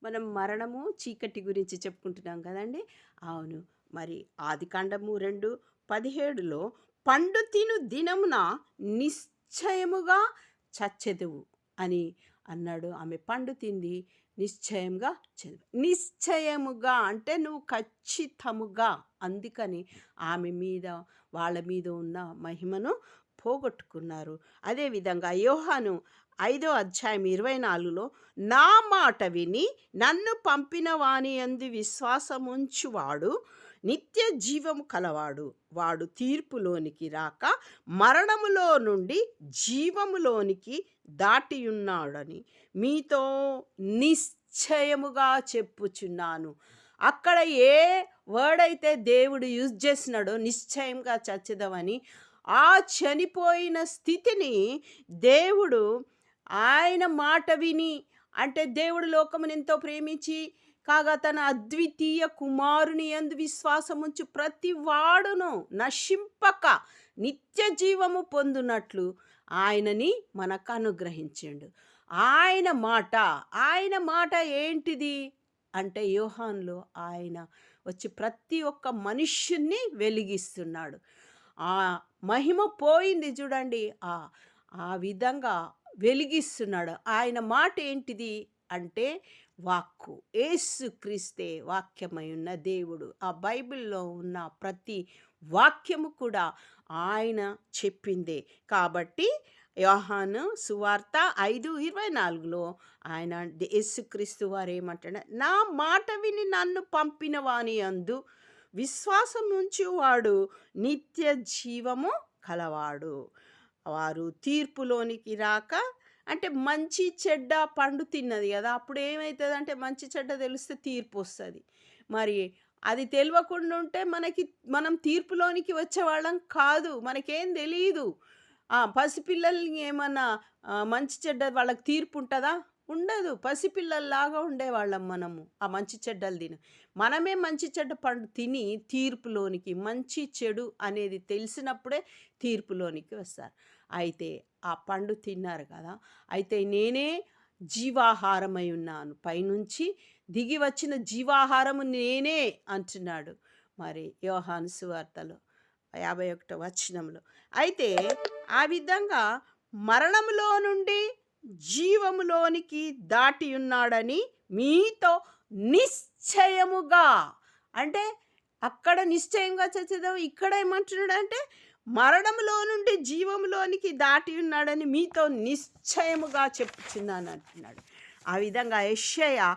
మనం మరణము, చీకటి గురించి చెప్పుకుంటున్నాం కదండీ! అవును. మరి ఆదికాండము 2:17లో పండు తిను దినమున నిశ్చయముగా చచ్చెదవు అని అన్నాడు. ఆమె పండు తింది. నిశ్చయంగా నిశ్చయముగా అంటే నువ్వు ఖచ్చితముగా. అందుకని ఆమె మీద, వాళ్ళ మీద ఉన్న మహిమను పోగొట్టుకున్నారు. అదేవిధంగా యోహాను 5:24లో నా మాట విని నన్ను పంపిన వాని యందు విశ్వాసముంచువాడు నిత్య జీవము కలవాడు. వాడు తీర్పులోనికి రాక మరణములో నుండి జీవములోనికి దాటియున్నాడని మీతో నిశ్చయముగా చెప్పుచున్నాను. అక్కడ ఏ వర్డ్ అయితే దేవుడు యూజ్ చేసినాడో నిశ్చయంగా చచ్చెదవని, ఆ చనిపోయిన స్థితిని దేవుడు ఆయన మాట విని, అంటే దేవుడు లోకమును ఎంతో ప్రేమించి కాగా తన అద్వితీయ కుమారుని యందు విశ్వాసముంచు ప్రతి వాడును నశింపక నిత్య జీవము పొందునట్లు ఆయనని మనకు అనుగ్రహించిండు. ఆయన మాట ఏంటిది అంటే యోహాన్లో ఆయన వచ్చి ప్రతి ఒక్క మనుష్యుణ్ణి వెలిగిస్తున్నాడు. ఆ మహిమ పోయింది చూడండి. ఆ విధంగా వెలిగిస్తున్నాడు. ఆయన మాట ఏంటిది అంటే వాక్కు. యేసుక్రీస్తే వాక్యమై ఉన్న దేవుడు. ఆ బైబిల్‌లో ఉన్న ప్రతి వాక్యము కూడా ఆయన చెప్పిందే. కాబట్టి యోహాను సువార్త 5:24లో ఆయన యేసుక్రీస్తు వారు ఏమంటాడు, నా మాట విని నన్ను పంపిన వాని యందు విశ్వాసముంచువాడు నిత్య జీవము కలవాడు. వారు తీర్పులోనికి రాక, అంటే మంచి చెడ్డ పండు తిన్నది కదా! అప్పుడు ఏమైతదంటే మంచి చెడ్డ తెలిస్తే తీర్పు వస్తది. మరి అది తెలవకుండా ఉంటే మనం తీర్పులోనికి వచ్చేవాళ్ళం కాదు. మనకేం తెలీదు. పసిపిల్లల్ని ఏమన్నా మంచి చెడ్డ వాళ్ళకి తీర్పు ఉంటదా? ఉండదు. పసిపిల్లల్లాగా ఉండేవాళ్ళం మనము. ఆ మంచి చెడ్డలు తిని. మనమే మంచి చెడ్డ పండు తిని తీర్పులోనికి, మంచి చెడు అనేది తెలిసినప్పుడే తీర్పులోనికి వస్తారు. అయితే ఆ పండు తిన్నారు కదా! అయితే నేనే జీవాహారమై ఉన్నాను. పైనుంచి దిగి వచ్చిన జీవాహారము నేనే అంటున్నాడు. మరి యోహాను సువార్తలో 51 వచనంలో. అయితే ఆ విధంగా మరణములో నుండి జీవములోనికి దాటి ఉన్నాడని మీతో నిశ్చయముగా, అంటే అక్కడ నిశ్చయంగా చచ్చేదాం, ఇక్కడ ఏమంటున్నాడంటే మరణములో నుండి జీవములోనికి దాటి ఉన్నాడని మీతో నిశ్చయముగా చెప్పుచున్నాను అంటున్నాడు. ఆ విధంగా యెషయా